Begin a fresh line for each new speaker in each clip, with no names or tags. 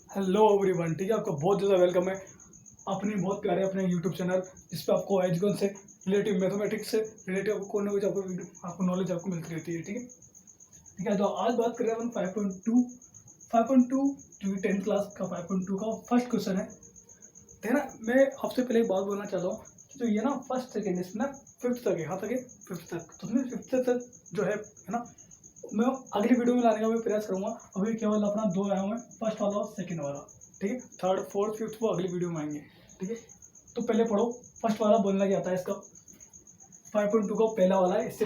Hello everyone, ठीक है। आपका बहुत ज़्यादा वेलकम है अपनी बहुत प्यारे अपने यूट्यूब चैनल, जिस पे आपको एजुकेशन से रिलेटिव, मैथमेटिक्स से रिलेटिव आपको कोई ना कुछ आपको नॉलेज आपको मिलती रहती है। ठीक है। तो आज बात कर रहे हैं अपन 5.2 जो कि 10th क्लास का 5.2 का फर्स्ट क्वेश्चन है ना। मैं आपसे पहले एक बात बोलना चाहता हूँ कि जो ये ना फर्स्ट सेकेंड इसमें ना फिफ्थ तक है, यहाँ तक है फिफ्थ तक, तो उसमें फिफ्थ तक जो है ना, मैं अगली वीडियो में लाने का मैं प्रयास करूंगा। अभी केवल अपना दो आया हूँ मैं, फर्स्ट वाला और सेकंड वाला, ठीक है। थर्ड फोर्थ फिफ्थ वो अगली वीडियो में आएंगे, ठीक है। तो पहले पढ़ो फर्स्ट वाला बोलना क्या आता है इसका। 5.2 का पहला वाला है। इससे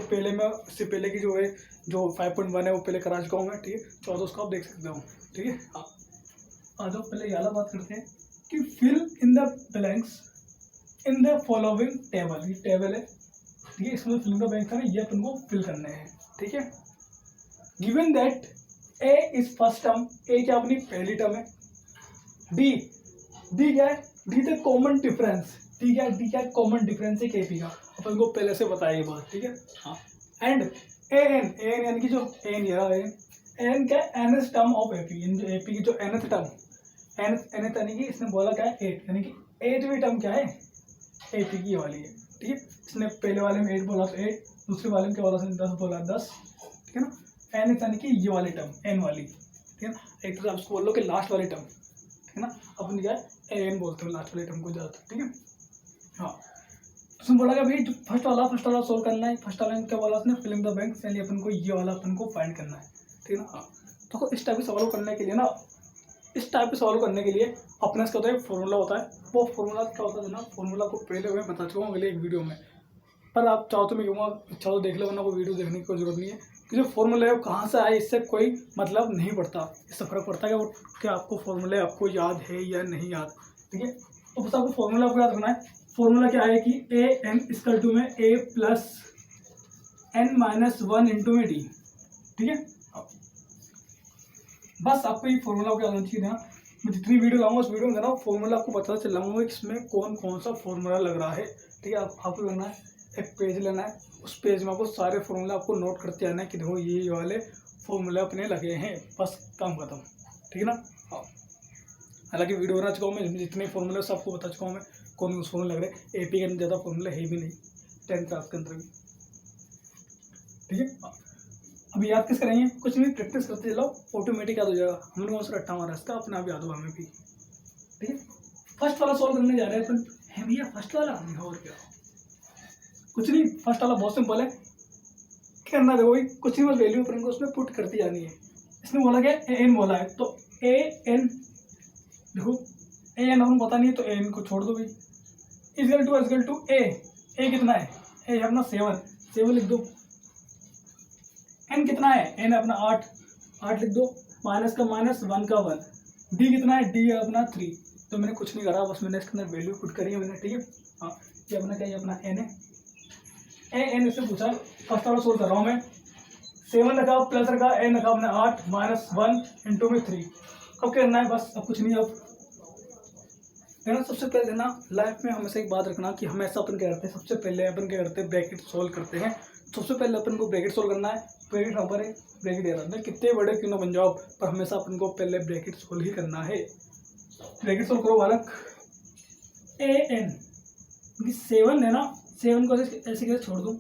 पहले की जो है जो 5.1 है वो पहले करा चुका हूँ मैं, ठीक है। तो उसको आप देख सकते हो, ठीक है। आ जाओ पहले ये वाला बात करते हैं कि fill in the blanks in the following table. ये टेबल है, ठीक है। इसमें फिल इन द ब्लैंक्स है ना, ये अपन को फिल करने हैं, ठीक है। Given that A is first term, A क्या अपनी पहली टर्म है। डी डी क्या है, D the common difference, D क्या कॉमन डिफरेंस है केपी का, अपन को पहले से बताया ये बात, ठीक है। हाँ। एंड ए एन यानी कि जो एन एन क्या है, N S term of AP, AP की जो एनथ टर्म, एनथ यानी कि इसने बोला क्या है 8, यानी कि 8वीं टर्म क्या है एपी की वाली है, ठीक है। इसने पहले वाले में 8 बोला तो 8, दूसरे वाले में क्या बोला, 10 बोला 10, ठीक है ना। एन यानी कि ये वाली टर्म, एन वाली, ठीक है ना। एक तरह आपको बोल लो कि लास्ट वाली टर्म, ठीक है ना। अपन क्या है एन बोलते हैं लास्ट वाली टर्म को ज़्यादातर, ठीक है। हाँ, तो उसने बोला कि भाई जो फर्स्ट वाला सोल्व करना है। फर्स्ट वाला में क्या बोला उसने, फिल इन द ब्लैंक्स, यानी अपन को ये वाला अपन को फाइंड करना है, ठीक है ना। हाँ, तो इस टाइप के सवालों करने के लिए ना, इस टाइप के सवाल करने के लिए अपने इसका होता है फॉर्मूला होता है। वो फॉर्मूला क्या होता है ना, फॉर्मूला को पहले मैं बता चुका हूँ अगले एक वीडियो में, पर आप चाहो तो मैं कहूँगा अच्छा तो देख लो, वरना कोई वीडियो देखने की कोई जरूरत नहीं है। कि जो फॉर्मूला है वो कहाँ से आए इससे कोई मतलब नहीं पड़ता। इससे फर्क पड़ता है कि वो क्या आपको फॉर्मूला आपको याद है या नहीं याद, ठीक है। तो बस आपको फॉर्मूला आपको याद रखना है। फॉर्मूला क्या है कि ए एन इक्वल टू में ए प्लस एन माइनस 1 इंटू में डी, ठीक है। बस आपको ये फॉर्मूला को याद होना चाहिए ना। मैं जितनी वीडियो लाऊंगा उस वीडियो में ना फॉर्मूला आपको पता चल रहा कि इसमें कौन कौन सा फॉर्मूला लग रहा है, ठीक है। आपको करना है एक पेज लेना है, उस पेज में आपको सारे फॉर्मूला आपको नोट करते आना है कि देखो ये वाले फॉर्मूले अपने लगे हैं, बस काम खत्म, ठीक है ना। हाँ, हालांकि वीडियो बना चुका हूँ मैं, जितने फॉर्मूले से आपको बता चुका हूँ मैं कौन कौन फॉर्मूले लग रहे हैं। एपी के अंदर ज़्यादा फॉर्मूला है भी नहीं 10th क्लास के अंदर भी, ठीक है। अभी याद किस करेंगे, कुछ नहीं, प्रैक्टिस करते चलो, ऑटोमेटिक याद हो जाएगा। हमने कौन सा रट्टा मारा इसका, अपने आप याद होगा हमें भी, ठीक है। फर्स्ट वाला सॉल्व करने जा रहे हैं अपन, है भैया फर्स्ट वाला, और क्या कुछ नहीं। फर्स्ट वाला बहुत सिंपल है, क्या करना देखो भाई, कुछ नहीं, बस वैल्यू अपन को उसमें पुट करती जानी है। इसमें बोला गया ए एन बोला है, तो ए एन देखो, ए एन अपन पता नहीं है तो ए एन को छोड़ दो भाई। इजकल टू ए कितना है, ए अपना 7 लिख दो। एन कितना है, एन अपना 8 लिख दो, माइनस का माइनस 1 का 1। डी कितना है, डी है अपना 3। तो मैंने कुछ नहीं करा, बस मैंने इसके अंदर वैल्यू पुट करी है मैंने, ठीक है। हाँ, ये अपना क्या है, अपना एन है। एन इससे पूछा, फर्स्ट वाला सोल्व कर रहा हूँ मैं। 7 रखा प्लस रखा, एन रखा अपने 8 माइनस 1 इंटू में 3। अब क्या करना है, बस अब कुछ नहीं। अब है ना, सबसे पहले ना लाइफ में हमेशा एक बात रखना कि हमेशा अपन क्या करते हैं, सबसे पहले अपन क्या करते हैं, ब्रैकेट सोल्व करते हैं। सबसे पहले अपन को ब्रैकेट सोल्व करना है। ब्रैकेट यहाँ पर है, ब्रैकेट दे रहा है, कितने बड़े क्यों ना बन जाओ, पर हमेशा अपन को पहले ब्रैकेट सोल्व ही करना है। ब्रैकेट सोल्व करो बालक। ए एन 7 है ना, 7 को ऐसे कैसे छोड़ दूँ,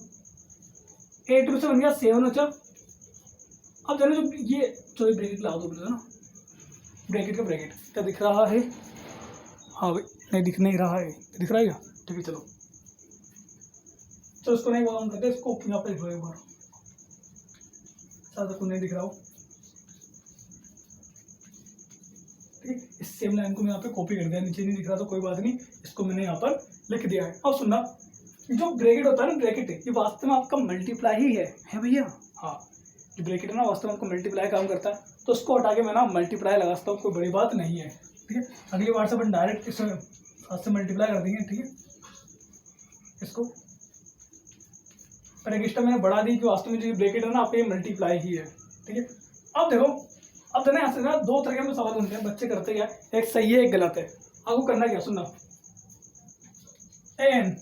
8 में से बन गया 7 अच्छा। अब जानो जो ये चलो ब्रैकेट ला दो ना, ब्रैकेट का ब्रैकेट क्या दिख रहा है, हाँ भाई नहीं दिख नहीं रहा है, दिख रहा है क्या, ठीक है। चलो तो इसको नहीं बोला करते, इसको यहाँ पे लिखो एक बार, शायद आपको नहीं दिख रहा हो, ठीक है। इस सेम लाइन को मैं यहाँ पे कॉपी कर दिया, नीचे नहीं दिख रहा तो कोई बात नहीं, इसको मैंने यहाँ पर लिख दिया है। अब सुनना, जो ब्रैकेट होता है ना, ब्रैकेट ये वास्तव में आपका मल्टीप्लाई ही है भैया। हाँ, जो ब्रैकेट है ना वास्तव में आपको मल्टीप्लाई काम करता है, तो उसको हटा के मैं ना मल्टीप्लाई लगाता हूँ, कोई बड़ी बात नहीं है, ठीक है। अगली बार से अपन डायरेक्ट इस से मल्टीप्लाई कर देंगे, ठीक है। इसको पर एक स्टेप मैंने बढ़ा दी कि वास्तव में जो ब्रैकेट है ना आपका ये मल्टीप्लाई ही है, ठीक है। अब देखो, अब देखना यहाँ से ना दो तरह के सवाल बनते हैं, बच्चे करते क्या, एक सही है एक गलत है। आपको करना क्या, सुनना, एन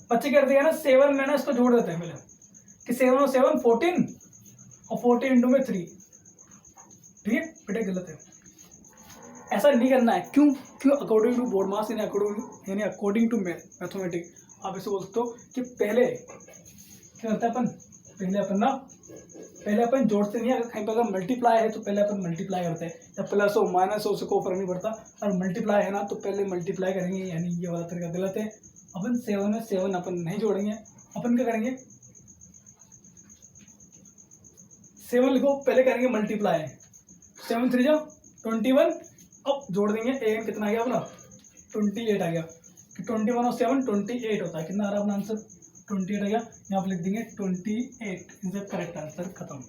बच्चे करते हैं ना 7 में ना इसको जोड़ देते हैं पहले कि 7 और 7 14 और 14 इंटू में 3, ठीक है। बेटा गलत है, ऐसा नहीं करना है। क्यों? क्यों? अकॉर्डिंग टू बोर्ड मास यानी अकॉर्डिंग टू मैथमेटिक्स आप इसे बोल सकते हो कि पहले क्या करता है अपन, पहले अपन जोड़ते नहीं है। अगर कहीं पर अगर मल्टीप्लाई है तो पहले अपन मल्टीप्लाई करते हैं, या प्लस हो माइनस हो उससे कोई फर्क नहीं पड़ता। और मल्टीप्लाई है ना तो पहले मल्टीप्लाई करेंगे, यानी ये वाला तरीका गलत है। अपन 7 में 7 अपन नहीं जोड़ेंगे, अपन क्या करेंगे 7 लिखो, पहले करेंगे मल्टीप्लाई। 7 3 जा 21, अब जोड़ देंगे। an कितना आ गया अपना 28 आ गया, कि 21 और 7 28 होता है। कितना आ रहा है अपना आंसर 28 आ गया। यहाँ पर लिख देंगे 28 इज द करेक्ट आंसर, खत्म।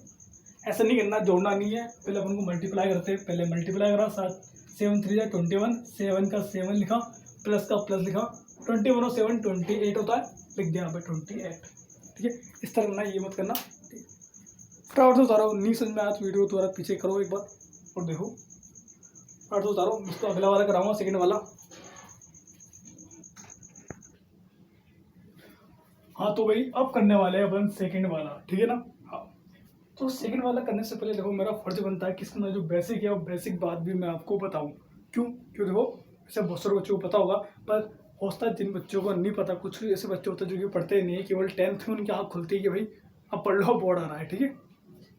ऐसा नहीं करना, जोड़ना नहीं है, पहले अपन को मल्टीप्लाई करते हैं। पहले मल्टीप्लाई करा 7 3 जा 21, 7 का 7 लिखा, प्लस का प्लस लिखा, 21 और 7 28 होता है, लिख दिया यहाँ पे 28। ठीक है, इस तरह करना, ये मत करना। फटाफट से उतारो, नहीं समझ में आया तो वीडियो दोबारा पीछे करो एक बार और देखो। फटाफट से उतारो, इसको अगला वाला कराऊंगा, सेकंड वाला। हाँ तो भाई अब करने वाले हैं अपन सेकंड वाला, ठीक है ना। हाँ तो सेकंड वाला करने से पहले देखो मेरा फर्ज बनता है कि इसका जो बेसिक है वो बेसिक बात भी मैं आपको बताऊं। क्यों? क्यों देखो, ऐसे बहुत सारे बच्चों को पता होगा, पर होता है जिन बच्चों को नहीं पता, कुछ ऐसे बच्चे होते हैं जो कि पढ़ते ही नहीं है, केवल 10th में उनकी आँख खुलती है कि भाई अब पढ़ लो, बोर्ड आ रहा है। ठीक है,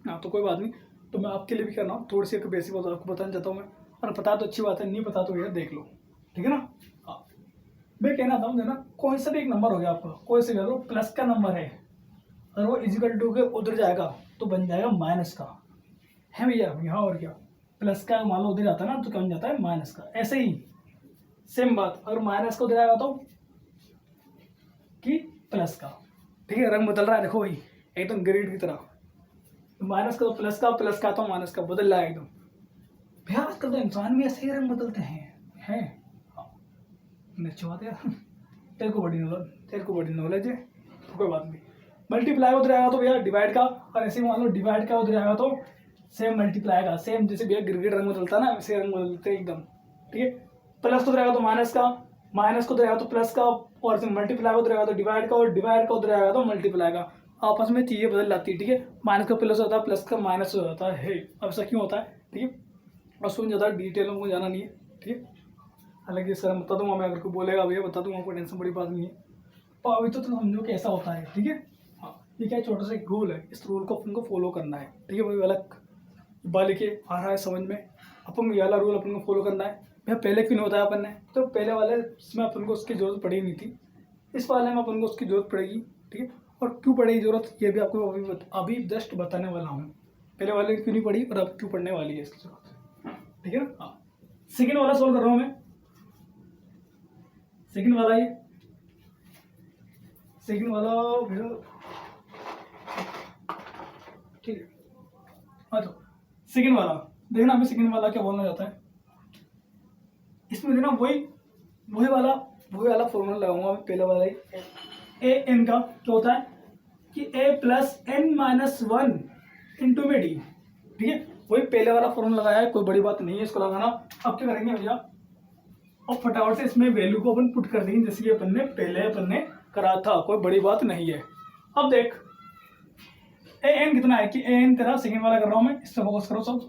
हाँ तो कोई बात नहीं, तो मैं आपके लिए भी कर रहा हूँ, थोड़ी सी एक बेसिक बात आपको बताना चाहता हूँ मैं। और पता तो अच्छी बात है, नहीं पता तो यार देख लो, ठीक है ना। हाँ मैं कहना था ना, कोई सा भी एक नंबर हो गया आपका, कोई से लो प्लस का नंबर है, अगर वो इजिकल टू के उधर जाएगा तो बन जाएगा माइनस का, है भैया यहाँ। और क्या, प्लस का मान लो उधर जाता है ना तो क्या बन जाता है माइनस का। ऐसे ही सेम बात, अगर माइनस का उधर आएगा तो कि प्लस का। ठीक है, रंग बदल रहा है देखो भाई, एकदम ग्रेड की तरह। माइनस का तो प्लस का, प्लस का तो माइनस का, बदल रहा है एकदम भैया। आजकल तो इंसान भी ऐसे ही रंग बदलते हैं। अच्छी बात है यार, तेरे को बड़ी नॉलेज है, तो कोई बात नहीं। मल्टीप्लाई उधर आएगा तो भैया डिवाइड का, और ऐसे मान लो डिवाइड का उधर आएगा तो सेम मल्टीप्लाई का, सेम जैसे भैया गिरगिट रंग बदलता है ना, वैसे रंग बदलते हैं एकदम। ठीक है, प्लस को उधर आएगा तो माइनस का, माइनस को उधर आएगा तो प्लस का, और मल्टीप्लाई को उधर आएगा तो डिवाइड का, और डिवाइड का उधर आएगा तो मल्टीप्लाई का। आपस में चीजें बदल जाती है। ठीक है, माइनस का प्लस होता है, प्लस का माइनस हो जाता है। अब ऐसा क्यों होता है? ठीक है, और सुन ज़्यादा डिटेल में जाना नहीं है। ठीक है, हालांकि सर बता दूंगा मैं, अगर कोई बोलेगा भैया बता दूंगा, कोई टेंशन बड़ी बात नहीं है। तो अभी तो समझो कि ऐसा होता है। ठीक है, हाँ ये क्या छोटा सा एक रूल है, इस रूल को अपन को फॉलो करना है। ठीक है भाई, अलग बाल के आ रहा है समझ में, अपन ये वाला रूल अपन को फॉलो करना है। भैया पहले क्यों नहीं बताया अपन ने, तो पहले वाले इसमें अपन को उसकी जरूरत पड़ी नहीं थी, इस वाले में अपन को उसकी जरूरत पड़ेगी। ठीक है, और क्यों पड़ेगी जरूरत ये भी आपको अभी जस्ट बताने वाला हूँ। पहले वाले क्यों नहीं पड़ी और अब क्यों पड़ने वाली है इसकी जरूरत। ठीक है ना। हाँ सेकेंड वाला सोल्व कर रहा हूँ मैं, सेकंड वाला ये सेकंड वाला भैया। ठीक है, हाँ तो सेकंड वाला देखना, अभी सेकंड वाला क्या बोलना चाहता है इसमें देना, वही वाला फॉर्मूला लगाऊंगा मैं, पहले वाला ही। ए एन का क्या होता है कि ए प्लस एन माइनस 1 इंटू में डी। ठीक है, वही पहले वाला फॉर्मूला लगाया है, कोई बड़ी बात नहीं है इसको लगाना। अब क्या करेंगे भैया, और फटाफट से इसमें वैल्यू को अपन पुट कर देंगे, जैसे कि अपन ने करा था, कोई बड़ी बात नहीं है। अब देख ए एन कितना है, कि ए एन तेरा सेकंड वाला कर रहा हूं मैं, इस पे फोकस करो सब,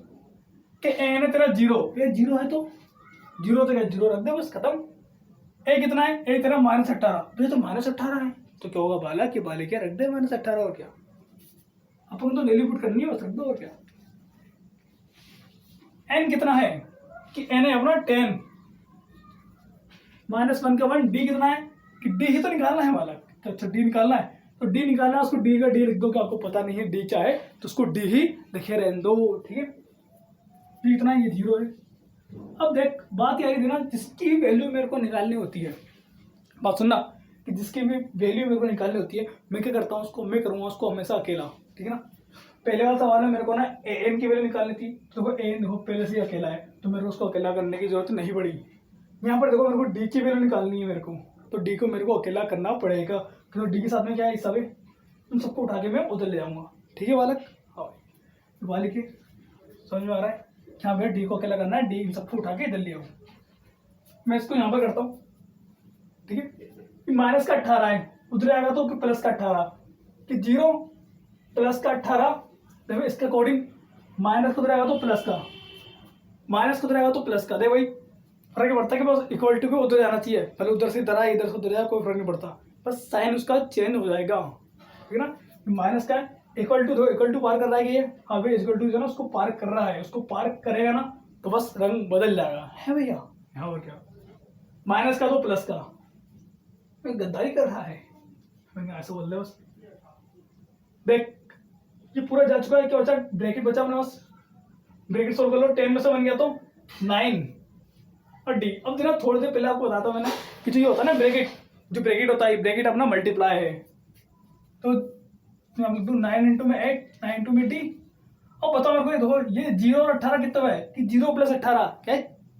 कि ए एन है तेरा 0, ये 0 है तो 0 तो 0 रख दे, बस खत्म। ए कितना है, ए तेरा -18, ये तो -18 है, तो क्या होगा बाला कि बाले क्या रख दे -18, और क्या अपन तो वैल्यू पुट करनी है, बस रख दो और क्या। एन कितना है कि एन है अपना 10 -1 का 1, डी कितना है कि डी ही तो निकालना है वाला, तो अच्छा डी निकालना है, तो डी निकालना है, उसको डी का डी लिख दो, कि आपको पता नहीं है डी क्या है तो उसको डी ही लिखे रहने दो। ठीक है, डी कितना है, ये 0 है। अब देख बात यही थी ना, जिसकी वैल्यू मेरे को निकालनी होती है, बात सुनना, कि जिसकी भी वैल्यू मेरे को निकालनी होती है, मैं क्या करता हूँ उसको, मैं करूँगा उसको हमेशा अकेला। ठीक है ना, पहले वाला सवाल में मेरे को ना ए एन की वैल्यू निकालनी थी, तो वो ए एन देखो पहले से ही अकेला है, तो मेरे को उसको अकेला करने की जरूरत नहीं पड़ी। यहाँ पर देखो मेरे को डी की वैल्यू निकालनी है मेरे को, तो डी को मेरे को अकेला करना पड़ेगा, तो डी के साथ में क्या है हिस्सा है, उन सबको उठा के मैं उधर ले जाऊँगा। ठीक है बालक, हाँ बालिक समझ में आ रहा है, यहाँ पे डी को अकेला करना है, डी इन सबको उठा के इधर ले आऊँ। मैं इसको यहाँ पर करता हूँ। ठीक है, माइनस का 18 है, उधर आएगा तो प्लस का 18, कि 0 प्लस का 18, देखो इसके अकॉर्डिंग माइनस का उधर आएगा तो प्लस का, माइनस का उधर आएगा तो प्लस का, दे भाई फर्क नहीं पड़ता कि बस इक्वल टू के उधर जाना चाहिए, पहले उधर से इधर आए इधर से उधर जाए कोई फर्क नहीं पड़ता, बस साइन उसका चेंज हो जाएगा, ठीक है ना। माइनस का इक्वल टू, इक्वल टू पार कर रहा है कि ये, हाँ भाई इक्वल टू जो है ना उसको पार कर रहा है, उसको पार करेगा ना तो बस रंग बदल जाएगा, है भैया यहाँ और क्या। माइनस का तो प्लस का, गद्दारी कर रहा है, मैंने ऐसा बोल दिया बस। देख ये पूरा जा चुका है, क्या बचा ब्रैकेट बचा अपने पास, ब्रैकेट सोल्व कर लो, 10 में से बन गया तो 9 और डी। अब देखना थोड़ी देर पहले आपको बताता हूँ मैंने कि जो ये होता है ना ब्रैकेट, जो ब्रैकेट होता है ब्रैकेट अपना मल्टीप्लाई है, तो हम लिख दूँ 9 इंटू में 8 9 इंटू में डी। अब बताओ मेरे को, ये देखो ये 0 और 18 कितना है कि 0 प्लस 18, क्या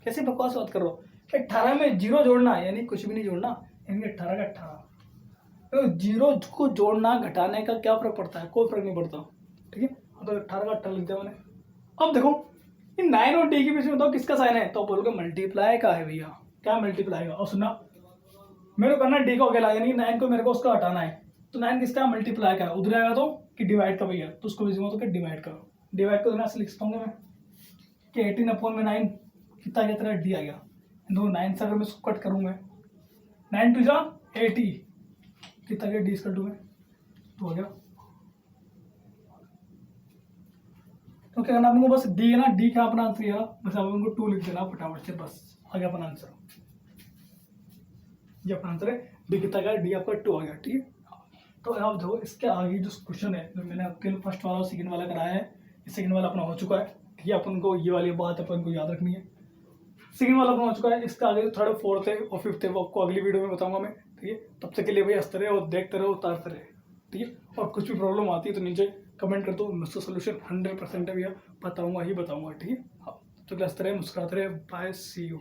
कैसी बकवास बात कर रहे हो कि 18 में 0 जोड़ना यानी कुछ भी नहीं जोड़ना, यानी 18 का 18, तो 0 को जोड़ना घटाने का क्या फर्क पड़ता है, कोई फर्क नहीं पड़ता, ठीक है। तो 18 का 18 लिख दिया मैंने। अब देखो इन 9 और डी के बीच में बताओ किसका साइन है, तो बोलोगे मल्टीप्लाई का है भैया, क्या मल्टीप्लाई का। और सुना मेरे को करना डी को अकेला, यानी 9 को मेरे को उसका हटाना है, तो 9 किसका मल्टीप्लाई का है, उधर आएगा तो कि डिवाइड का भैया, तो उसको भी तो कि डिवाइड करो, डिवाइड को ऐसे लिख सकता हूँ मैं कि 18 अपॉन में 9 कितना गया तेरा, डी आ गया। दो 9 से अगर मैं इसको कट करूँ मैं 9 टू जा 80 कितना गया, डी इसका 2 में तो हो गया। तो क्या करना आपको, बस डी है ना, डी का अपना आंसर है, बस आप उनको 2 लिख देना फटाफट से, बस आ गया अपना आंसर, ये अपना आंसर है, डी कितना गया, डी आपका 2 आ गया, ठीक है। तो आप देखो इसके आगे जो क्वेश्चन है जो मैंने आपके फर्स्ट वाला और सेकंड वाला कराया है, सेकंड वाला अपना हो चुका है, ठीक है। अपन को ये वाली बात अपन को याद रखनी है, सेकंड वाला अपना हो चुका है, इसका आगे जो थर्ड फोर्थ है और फिफ्थ है वो आपको अगली वीडियो में बताऊंगा मैं, ठीक है। तब तक के लिए भाई हंसते रहे और देखते रहो उतारते रहे, ठीक है। और कुछ भी प्रॉब्लम आती है तो नीचे कमेंट कर दो, मैं उसका सोल्यूशन 100% है भैया बताऊंगा ही बताऊंगा, ठीक है। हाँ, तो हंसते रहे मुस्कुराते रहे, बाय सी यू।